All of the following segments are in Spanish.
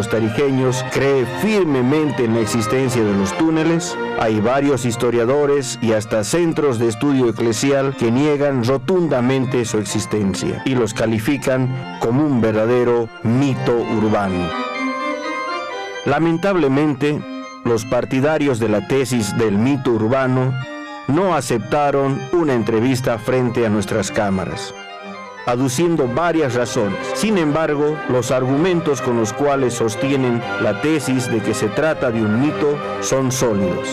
costarriceños cree firmemente en la existencia de los túneles. Hay varios historiadores y hasta centros de estudio eclesial que niegan rotundamente su existencia y los califican como un verdadero mito urbano. Lamentablemente, los partidarios de la tesis del mito urbano no aceptaron una entrevista frente a nuestras cámaras, aduciendo varias razones. Sin embargo, los argumentos con los cuales sostienen la tesis de que se trata de un mito son sólidos.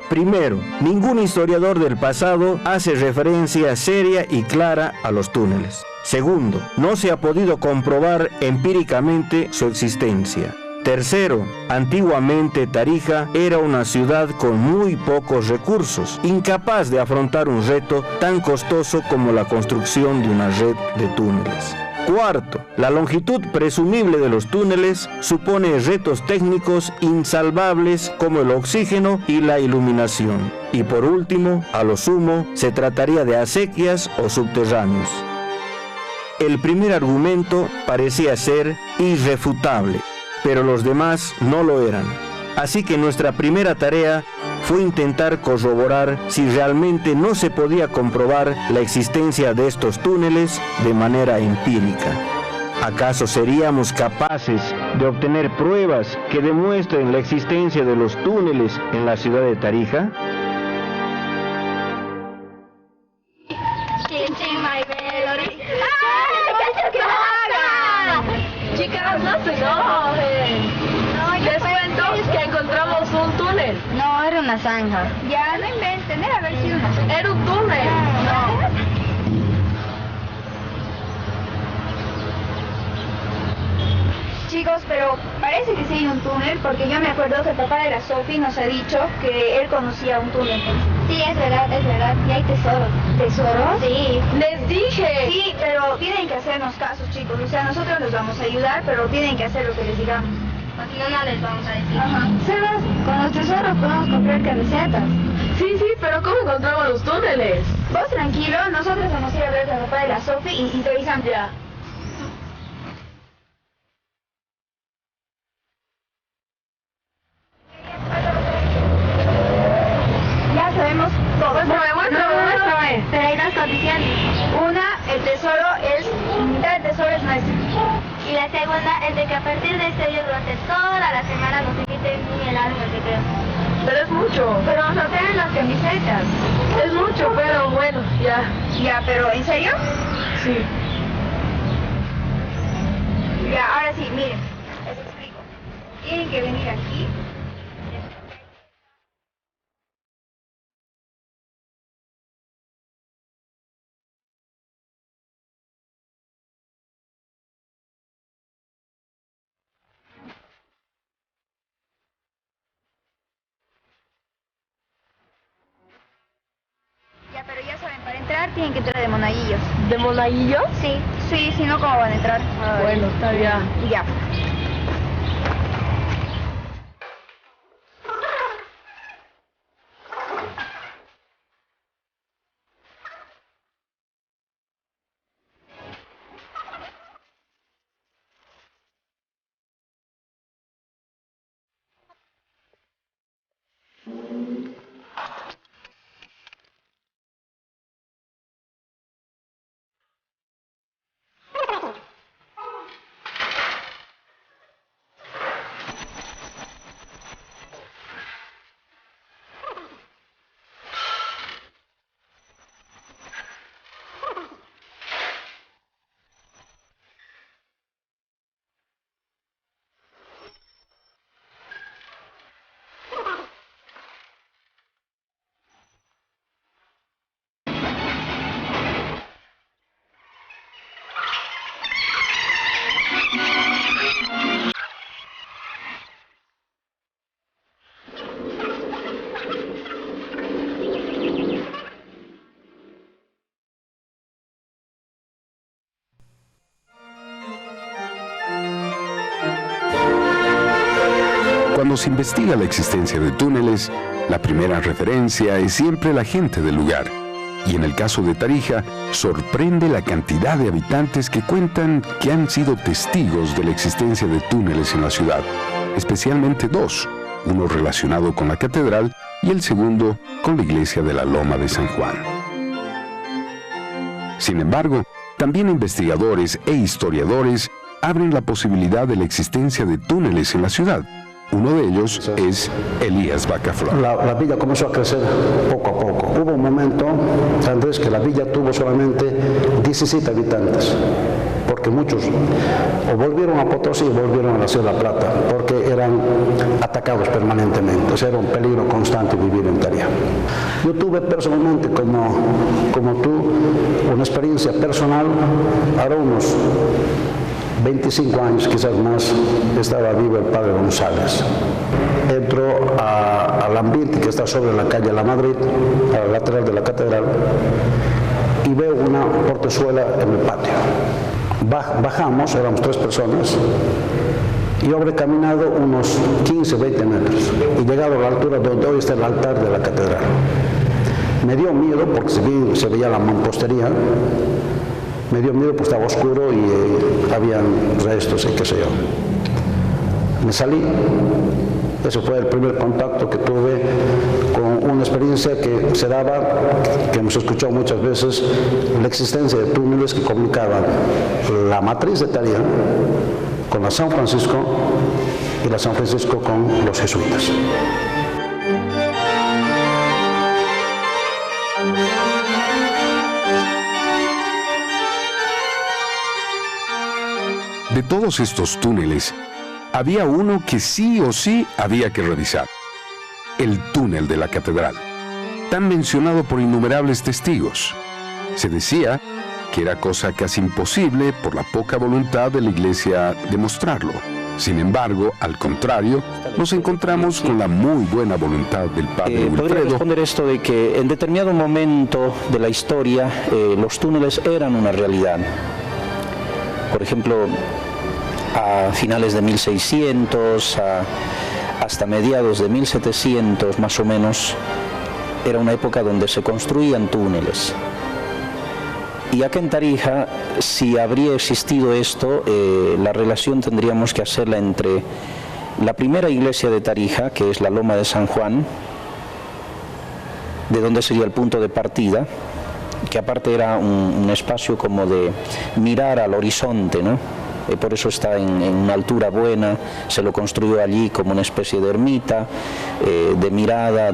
Primero, ningún historiador del pasado hace referencia seria y clara a los túneles. Segundo, no se ha podido comprobar empíricamente su existencia. Tercero, antiguamente Tarija era una ciudad con muy pocos recursos, incapaz de afrontar un reto tan costoso como la construcción de una red de túneles. Cuarto, la longitud presumible de los túneles supone retos técnicos insalvables como el oxígeno y la iluminación. Y por último, a lo sumo, se trataría de acequias o subterráneos. El primer argumento parecía ser irrefutable, pero los demás no lo eran. Así que nuestra primera tarea fue intentar corroborar si realmente no se podía comprobar la existencia de estos túneles de manera empírica. ¿Acaso seríamos capaces de obtener pruebas que demuestren la existencia de los túneles en la ciudad de Tarija? Chicas, no se enojen. Les cuento que encontramos un túnel. No, era una zanja. Ya, no inventen, debe haber sido una zanja. Era un túnel. No. Chicos, pero parece que sí hay un túnel, porque yo me acuerdo que el papá de la Sofi nos ha dicho que él conocía un túnel. Sí, es verdad, y hay tesoros. ¿Tesoros? Sí. Les dije. Sí, pero tienen que hacernos caso, chicos. O sea, nosotros los vamos a ayudar, pero tienen que hacer lo que les digamos. Porque no les vamos a decir. Ajá. ¿Sabes? Con los tesoros podemos comprar camisetas. Sí, pero ¿cómo encontramos los túneles? Vos tranquilo, nosotros vamos a ir a ver al papá de la Sofi y te avisan. Ya. Ya sabemos todo. Muéstrame. Pero hay dos condiciones. Una, el tesoro es, mitad del tesoro es nuestro. Y la segunda es de que a partir de este día durante toda la semana nos inviten un helado en el recreo. Pero es mucho. Pero vamos a tener las camisetas. Es mucho, pero bueno, ya. Ya, pero ¿en serio? Sí. Ya, ahora sí, miren, les explico. Tienen que venir aquí. Ya, pero ya saben, para entrar tienen que entrar de monaguillos. ¿De monaguillo? Sí, si no, ¿cómo van a entrar? Bueno, está bien. Ya. Cuando se investiga la existencia de túneles, la primera referencia es siempre la gente del lugar. Y en el caso de Tarija, sorprende la cantidad de habitantes que cuentan que han sido testigos de la existencia de túneles en la ciudad, especialmente dos, uno relacionado con la catedral y el segundo con la iglesia de la Loma de San Juan. Sin embargo, también investigadores e historiadores abren la posibilidad de la existencia de túneles en la ciudad. Uno de ellos es Elías Bacaflor. La villa comenzó a crecer poco a poco. Hubo un momento, Andrés, que la villa tuvo solamente 17 habitantes, porque muchos o volvieron a Potosí o volvieron a la Ciudad de La Plata, porque eran atacados permanentemente. O sea, era un peligro constante vivir en Tarija. Yo tuve personalmente, como tú, una experiencia personal, ahora unos 25 años, quizás más, estaba vivo el padre González. Entro al ambiente que está sobre la calle La Madrid, a la lateral de la catedral, y veo una portezuela en el patio. Bajamos, éramos 3 personas, y yo habré caminado unos 15, 20 metros, y llegado a la altura donde hoy está el altar de la catedral. Me dio miedo porque se veía la mampostería. Me dio miedo porque estaba oscuro y habían restos y qué sé yo. Me salí. Ese fue el primer contacto que tuve con una experiencia que se daba, que hemos escuchado muchas veces, la existencia de túneles que comunicaban la matriz de Tarija con la San Francisco y la San Francisco con los jesuitas. De todos estos túneles, había uno que sí o sí había que revisar: el túnel de la catedral, tan mencionado por innumerables testigos. Se decía que era cosa casi imposible por la poca voluntad de la iglesia de mostrarlo. Sin embargo, al contrario, nos encontramos con la muy buena voluntad del padre Podría Wilfredo. responder esto de que en determinado momento de la historia los túneles eran una realidad. Por ejemplo, a finales de 1600, hasta mediados de 1700 más o menos, era una época donde se construían túneles. Y acá en Tarija, si habría existido esto, la relación tendríamos que hacerla entre la primera iglesia de Tarija, que es la Loma de San Juan, de donde sería el punto de partida, que aparte era un espacio como de mirar al horizonte, ¿no? Por eso está en una altura buena, se lo construyó allí como una especie de ermita, de mirada,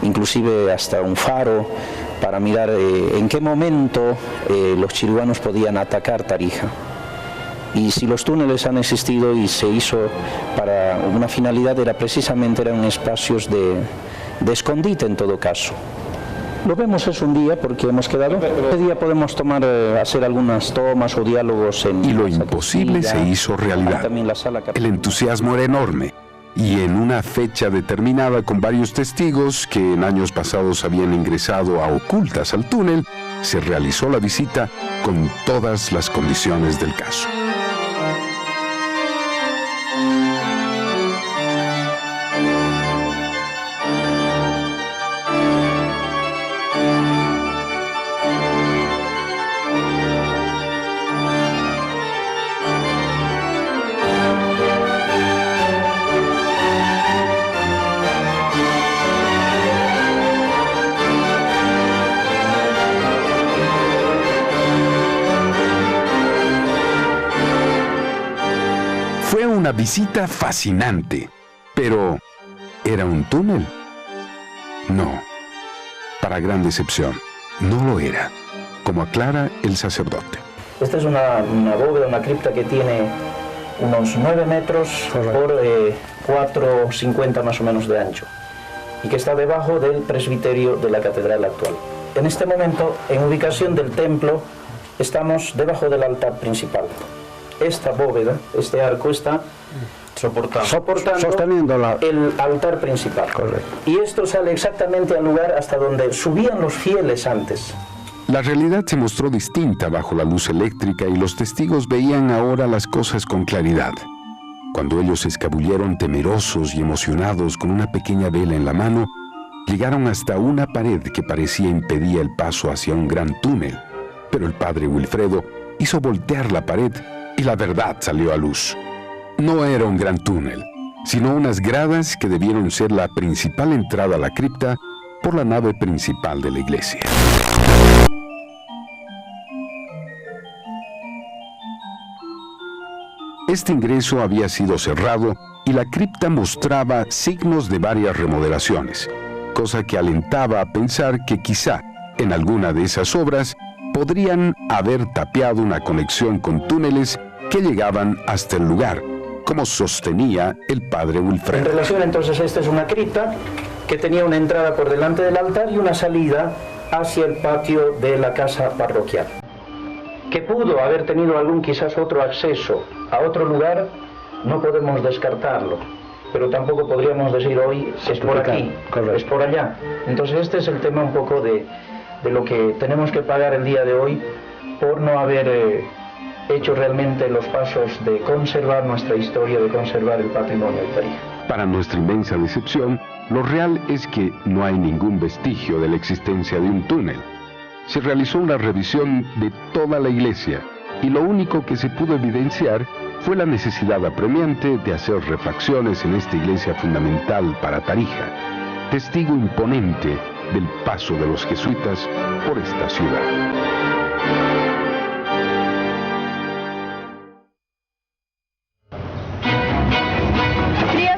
inclusive hasta un faro, para mirar en qué momento los chirihuanos podían atacar Tarija. Y si los túneles han existido y se hizo para una finalidad, eran espacios de escondite en todo caso. Lo vemos es un día porque hemos quedado. Ese día podemos hacer algunas tomas o diálogos en... Y lo imposible se hizo realidad. El entusiasmo era enorme. Y en una fecha determinada, con varios testigos que en años pasados habían ingresado a ocultas al túnel, se realizó la visita con todas las condiciones del caso. Fue una visita fascinante, pero ¿era un túnel? No, para gran decepción, no lo era, como aclara el sacerdote. Esta es una bóveda, una cripta que tiene unos 9 metros por 4,50 más o menos de ancho, y que está debajo del presbiterio de la catedral actual. En este momento, en ubicación del templo, estamos debajo del altar principal. Esta bóveda, este arco está soportando el altar principal. Correcto. Y esto sale exactamente al lugar hasta donde subían los fieles antes. La realidad se mostró distinta bajo la luz eléctrica y los testigos veían ahora las cosas con claridad. Cuando ellos se escabulleron temerosos y emocionados con una pequeña vela en la mano, Llegaron hasta una pared que parecía impedía el paso hacia un gran túnel, pero el padre Wilfredo hizo voltear la pared y la verdad salió a luz. No era un gran túnel, sino unas gradas que debieron ser la principal entrada a la cripta por la nave principal de la iglesia. Este ingreso había sido cerrado y la cripta mostraba signos de varias remodelaciones, cosa que alentaba a pensar que quizá en alguna de esas obras podrían haber tapiado una conexión con túneles que llegaban hasta el lugar, como sostenía el padre Wilfredo. En relación entonces, esta es una cripta que tenía una entrada por delante del altar y una salida hacia el patio de la casa parroquial. Que pudo haber tenido quizás otro acceso a otro lugar, no podemos descartarlo, pero tampoco podríamos decir hoy es por aquí, es por allá. Entonces este es el tema un poco de lo que tenemos que pagar el día de hoy por no haber hecho realmente los pasos de conservar nuestra historia, de conservar el patrimonio de Tarija. Para nuestra inmensa decepción, lo real es que no hay ningún vestigio de la existencia de un túnel. Se realizó una revisión de toda la iglesia y lo único que se pudo evidenciar fue la necesidad apremiante de hacer refacciones en esta iglesia fundamental para Tarija, testigo imponente del paso de los jesuitas por esta ciudad.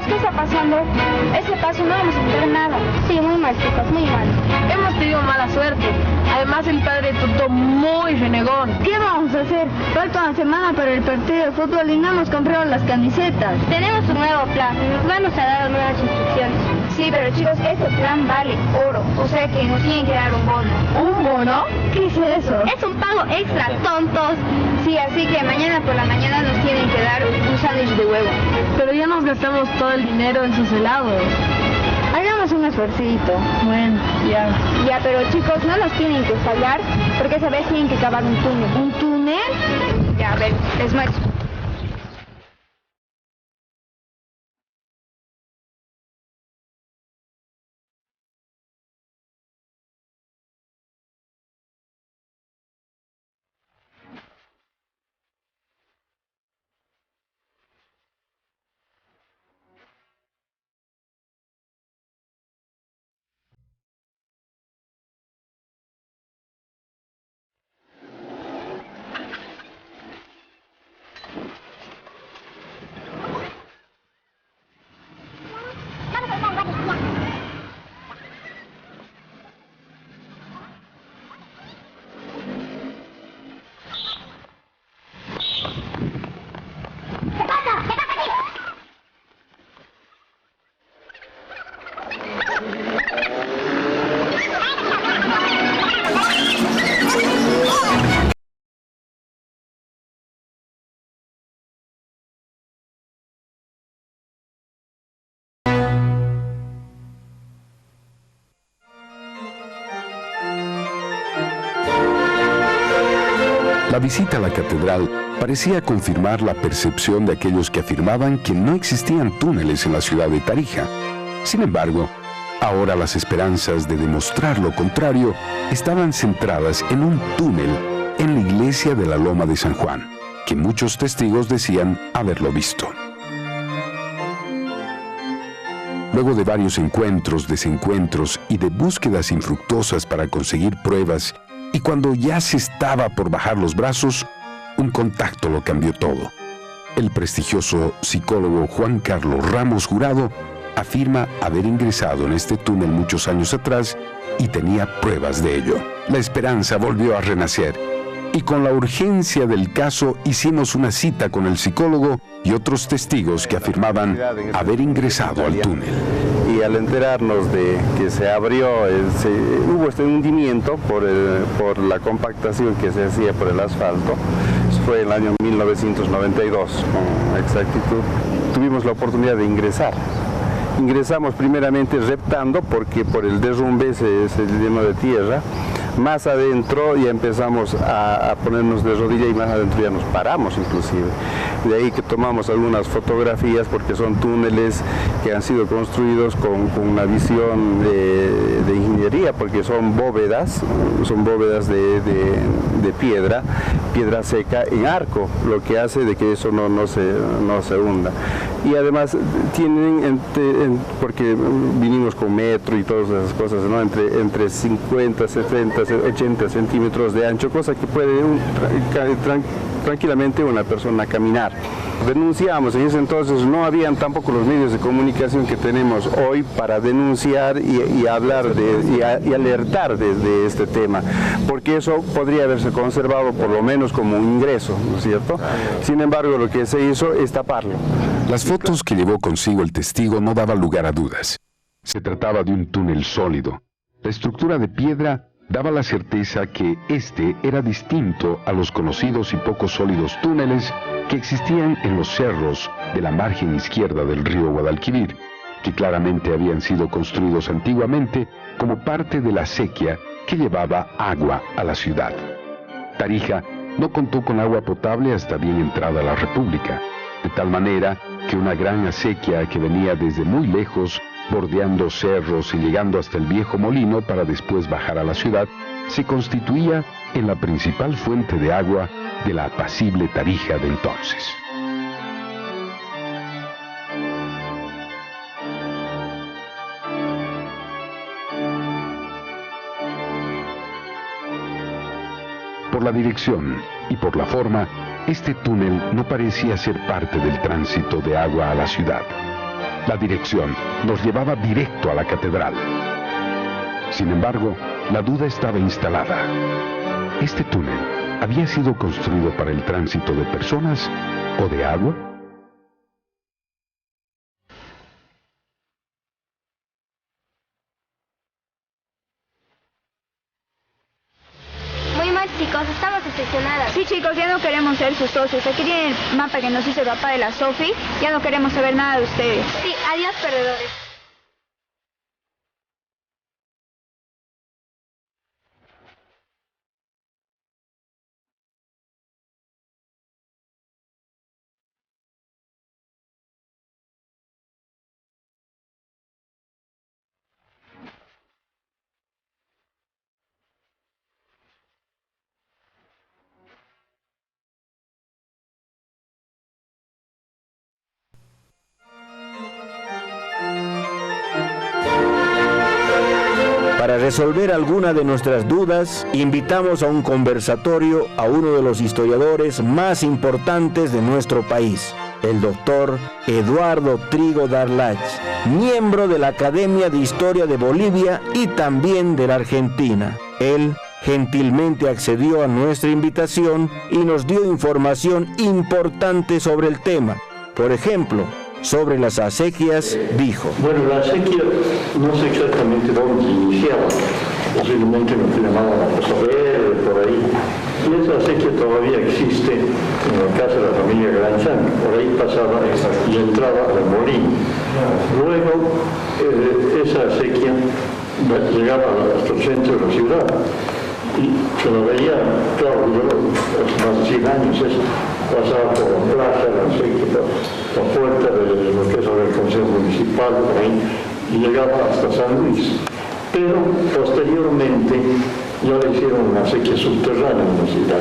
¿Qué está pasando? Ese paso no vamos a entender nada. Sí, muy mal, chicos, muy mal. Hemos tenido mala suerte. Además, el padre Toto muy renegón. ¿Qué vamos a hacer? Falta una semana para el partido de fútbol y no hemos comprado las camisetas. Tenemos un nuevo plan, nos vamos a dar nuevas instrucciones. Sí, pero chicos, este plan vale oro, o sea que nos tienen que dar un bono. ¿Un bono? ¿Qué es eso? Es un pago extra, tontos. Sí, así que mañana por la mañana nos tienen que dar un sándwich de huevo. Pero ya nos gastamos todo el dinero en sus helados. Hagamos un esfuercito. Bueno, ya. Ya, pero chicos, no nos tienen que fallar, porque esa vez tienen que cavar un túnel. ¿Un túnel? Ya, a ver, les muestro. La visita a la catedral parecía confirmar la percepción de aquellos que afirmaban que no existían túneles en la ciudad de Tarija. Sin embargo, ahora las esperanzas de demostrar lo contrario estaban centradas en un túnel en la iglesia de la Loma de San Juan, que muchos testigos decían haberlo visto. Luego de varios encuentros, desencuentros y de búsquedas infructuosas para conseguir pruebas, y cuando ya se estaba por bajar los brazos, un contacto lo cambió todo. El prestigioso psicólogo Juan Carlos Ramos Jurado afirma haber ingresado en este túnel muchos años atrás y tenía pruebas de ello. La esperanza volvió a renacer y con la urgencia del caso hicimos una cita con el psicólogo y otros testigos que afirmaban haber ingresado al túnel. Y al enterarnos de que se abrió, hubo este hundimiento por la compactación que se hacía por el asfalto. Eso fue en el año 1992, con exactitud. Tuvimos la oportunidad de ingresar. Ingresamos primeramente reptando porque por el derrumbe se llenó de tierra. Más adentro ya empezamos a ponernos de rodilla y más adentro ya nos paramos inclusive. De ahí que tomamos algunas fotografías porque son túneles que han sido construidos con una visión de ingeniería, porque son bóvedas de piedra seca en arco, lo que hace de que eso no se hunda. Y además tienen, porque vinimos con metro y todas esas cosas, ¿no? entre 50, 70, 80 centímetros de ancho, cosa que puede tranquilamente una persona caminar. Denunciamos, en ese entonces no habían tampoco los medios de comunicación que tenemos hoy para denunciar y hablar y alertar de este tema, porque eso podría haberse conservado por lo menos como un ingreso, ¿no es cierto? Sin embargo, lo que se hizo es taparlo. Las fotos que llevó consigo el testigo no daban lugar a dudas. Se trataba de un túnel sólido. La estructura de piedra daba la certeza que este era distinto a los conocidos y poco sólidos túneles que existían en los cerros de la margen izquierda del río Guadalquivir, que claramente habían sido construidos antiguamente como parte de la acequia que llevaba agua a la ciudad. Tarija no contó con agua potable hasta bien entrada la República, de tal manera que una gran acequia que venía desde muy lejos, bordeando cerros y llegando hasta el viejo molino para después bajar a la ciudad, se constituía en la principal fuente de agua de la apacible Tarija de entonces. Por la dirección y por la forma, este túnel no parecía ser parte del tránsito de agua a la ciudad. La dirección nos llevaba directo a la catedral. Sin embargo, la duda estaba instalada. ¿Este túnel había sido construido para el tránsito de personas o de agua? Muy mal, chicos, estamos decepcionadas. Sí, chicos, ya no queremos ser sus socios. Aquí tienen el mapa que nos hizo el papá de la Sofi. Ya no queremos saber nada de ustedes. Sí, adiós, perdedores. Para resolver alguna de nuestras dudas, invitamos a un conversatorio a uno de los historiadores más importantes de nuestro país, el doctor Eduardo Trigo Darlach, miembro de la Academia de Historia de Bolivia y también de la Argentina. Él gentilmente accedió a nuestra invitación y nos dio información importante sobre el tema. Por ejemplo, sobre las acequias, dijo: Bueno, la acequia no sé exactamente dónde iniciaba, posiblemente en lo que llamaban la Costa Verde, por ahí. Y esa acequia todavía existe en la casa de la familia Granzán, por ahí pasaba y entraba al molino. Luego, esa acequia llegaba hasta el centro de la ciudad y se lo veía, claro, hace más de 100 años eso. Pasaba por la plaza, la puerta de lo que es ahora el Consejo Municipal, por ahí, y llegaba hasta San Luis. Pero posteriormente ya le hicieron una acequia subterránea en la ciudad.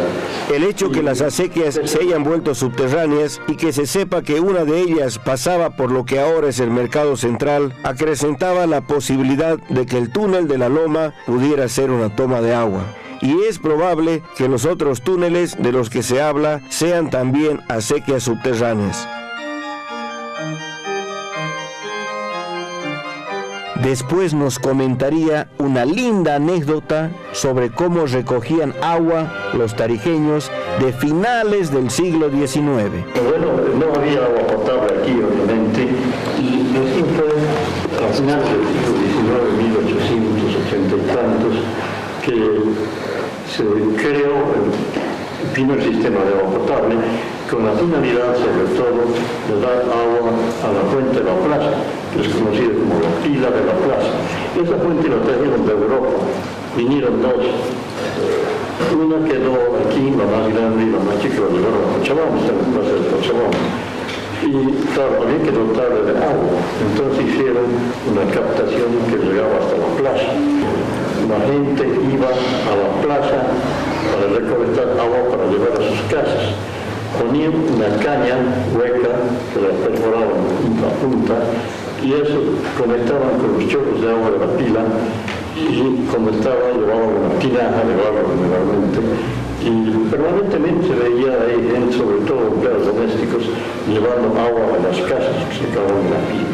El hecho que las acequias se hayan vuelto subterráneas y que se sepa que una de ellas pasaba por lo que ahora es el Mercado Central, acrecentaba la posibilidad de que el túnel de la Loma pudiera ser una toma de agua. Y es probable que los otros túneles de los que se habla sean también acequias subterráneas. Después nos comentaría una linda anécdota sobre cómo recogían agua los tarijeños de finales del siglo XIX. Bueno, no había agua potable aquí, obviamente, y recién fue a finales del siglo XIX, 1880 y tantos, que se creó, vino el sistema de agua potable con la finalidad, sobre todo, de dar agua a la fuente de la plaza, que es conocida como la pila de la plaza. Esa fuente la trajeron de Europa, vinieron dos Una quedó aquí, la más grande y la más chica, la llevaron a Cochabamba, está en la plaza de Cochabamba. Y claro, había que dotarle de agua, entonces hicieron una captación que llegaba hasta la plaza. La gente iba a la plaza para recolectar agua para llevar a sus casas. Ponían una caña hueca que la perforaban en la punta y eso conectaban con los chorros de agua de la pila y conectaban, llevaban una tinaja de agua generalmente y permanentemente se veía ahí gente, sobre todo empleados domésticos, llevando agua a las casas que se acaban de la pila.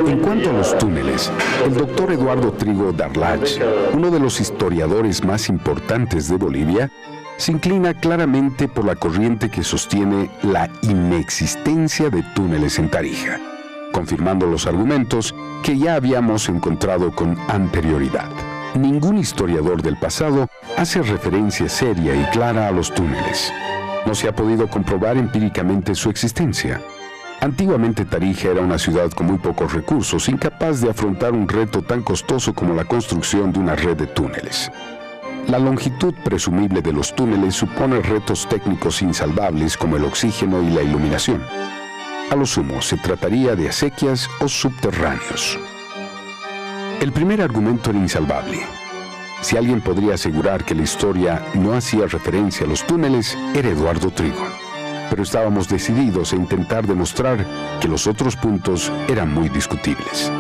En cuanto a los túneles, el doctor Eduardo Trigo Darlach, uno de los historiadores más importantes de Bolivia, se inclina claramente por la corriente que sostiene la inexistencia de túneles en Tarija, confirmando los argumentos que ya habíamos encontrado con anterioridad. Ningún historiador del pasado hace referencia seria y clara a los túneles. No se ha podido comprobar empíricamente su existencia. Antiguamente Tarija era una ciudad con muy pocos recursos, incapaz de afrontar un reto tan costoso como la construcción de una red de túneles. La longitud presumible de los túneles supone retos técnicos insalvables como el oxígeno y la iluminación. A lo sumo, se trataría de acequias o subterráneos. El primer argumento era insalvable. Si alguien podría asegurar que la historia no hacía referencia a los túneles, era Eduardo Trigo. Pero estábamos decididos a intentar demostrar que los otros puntos eran muy discutibles.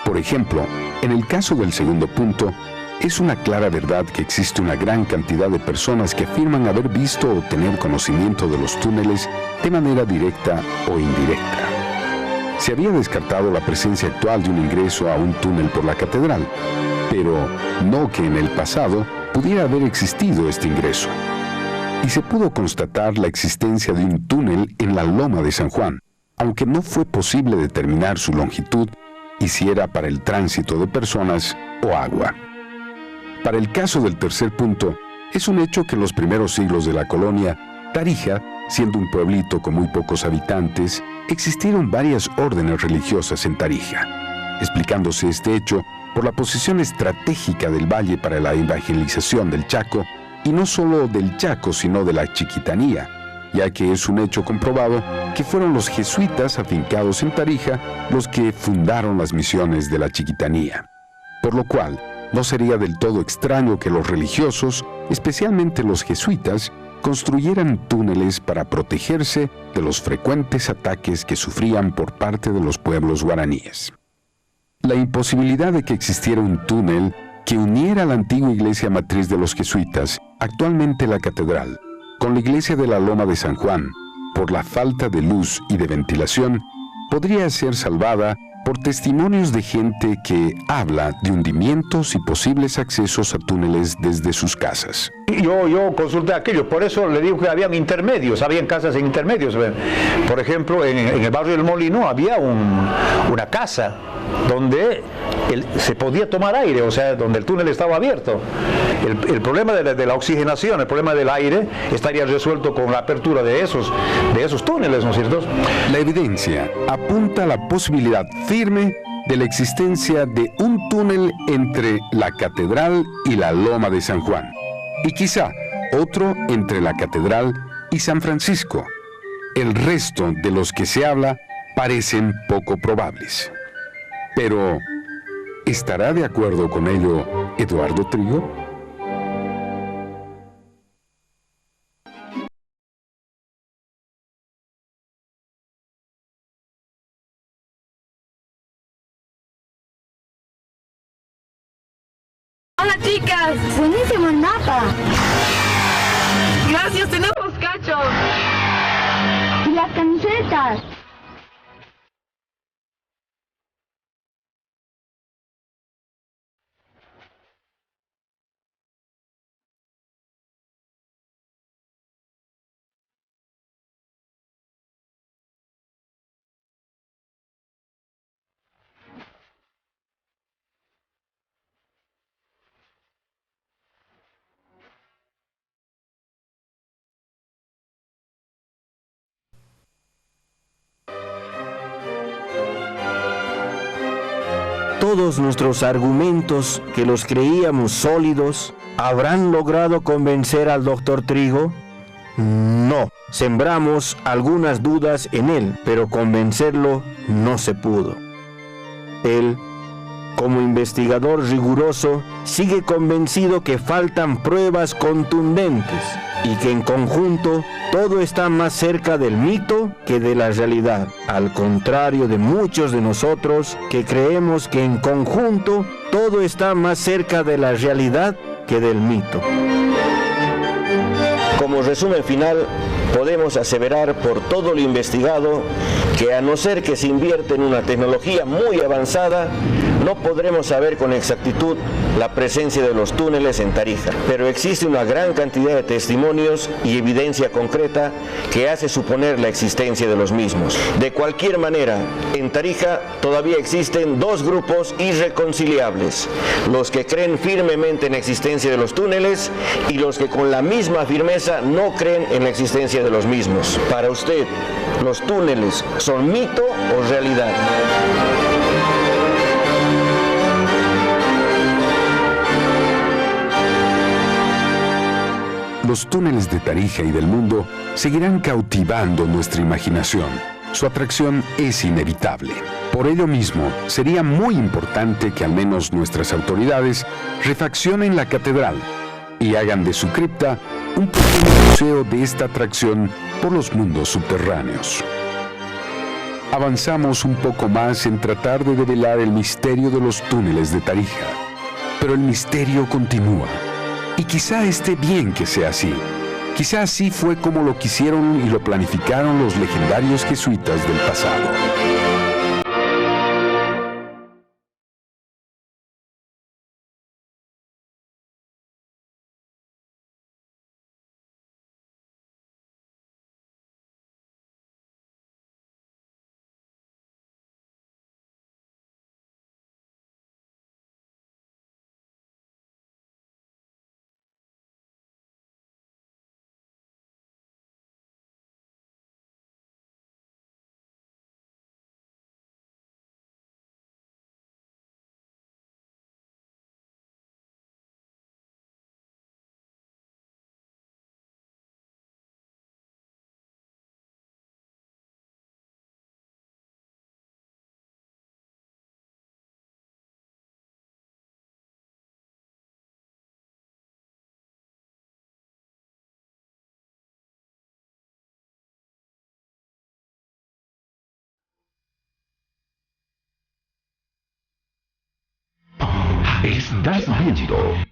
Por ejemplo, en el caso del segundo punto, es una clara verdad que existe una gran cantidad de personas que afirman haber visto o tener conocimiento de los túneles de manera directa o indirecta. Se había descartado la presencia actual de un ingreso a un túnel por la catedral, pero no que en el pasado pudiera haber existido este ingreso. Y se pudo constatar la existencia de un túnel en la Loma de San Juan, aunque no fue posible determinar su longitud y si era para el tránsito de personas o agua. Para el caso del tercer punto, es un hecho que en los primeros siglos de la colonia, Tarija, siendo un pueblito con muy pocos habitantes, existieron varias órdenes religiosas en Tarija, explicándose este hecho por la posición estratégica del valle para la evangelización del Chaco, y no solo del Chaco, sino de la Chiquitanía, ya que es un hecho comprobado que fueron los jesuitas afincados en Tarija los que fundaron las misiones de la Chiquitanía. Por lo cual, no sería del todo extraño que los religiosos, especialmente los jesuitas, construyeran túneles para protegerse de los frecuentes ataques que sufrían por parte de los pueblos guaraníes. La imposibilidad de que existiera un túnel que uniera la antigua iglesia matriz de los jesuitas, actualmente la catedral, con la iglesia de la Loma de San Juan, por la falta de luz y de ventilación, podría ser salvada por testimonios de gente que habla de hundimientos y posibles accesos a túneles desde sus casas. Yo consulté aquello, por eso le digo que habían intermedios, habían casas en intermedios. Por ejemplo, en el barrio del Molino había una casa donde se podía tomar aire, o sea, donde el túnel estaba abierto. El problema de la oxigenación, el problema del aire, estaría resuelto con la apertura de esos túneles, ¿no es cierto? La evidencia apunta a la posibilidad firme de la existencia de un túnel entre la catedral y la Loma de San Juan, y quizá otro entre la catedral y San Francisco. El resto de los que se habla parecen poco probables. Pero, ¿estará de acuerdo con ello Eduardo Trigo? Hola chicas. Buenísimo el mapa. Gracias, tenemos cachos. Y las camisetas. Todos nuestros argumentos, que los creíamos sólidos, ¿Habrán logrado convencer al doctor Trigo? No. Sembramos algunas dudas en él, pero convencerlo no se pudo. Él, como investigador riguroso, sigue convencido que faltan pruebas contundentes y que en conjunto todo está más cerca del mito que de la realidad, al contrario de muchos de nosotros que creemos que en conjunto todo está más cerca de la realidad que del mito. Como resumen final, podemos aseverar por todo lo investigado que a no ser que se invierte en una tecnología muy avanzada, no podremos saber con exactitud la presencia de los túneles en Tarija, pero existe una gran cantidad de testimonios y evidencia concreta que hace suponer la existencia de los mismos. De cualquier manera, en Tarija todavía existen dos grupos irreconciliables: los que creen firmemente en la existencia de los túneles y los que con la misma firmeza no creen en la existencia de los mismos. Para usted, ¿los túneles son mito o realidad? Los túneles de Tarija y del mundo seguirán cautivando nuestra imaginación. Su atracción es inevitable. Por ello mismo, sería muy importante que al menos nuestras autoridades refaccionen la catedral y hagan de su cripta un pequeño museo de esta atracción por los mundos subterráneos. Avanzamos un poco más en tratar de develar el misterio de los túneles de Tarija, pero el misterio continúa. Y quizá esté bien que sea así. Quizá así fue como lo quisieron y lo planificaron los legendarios jesuitas del pasado. Estás viendo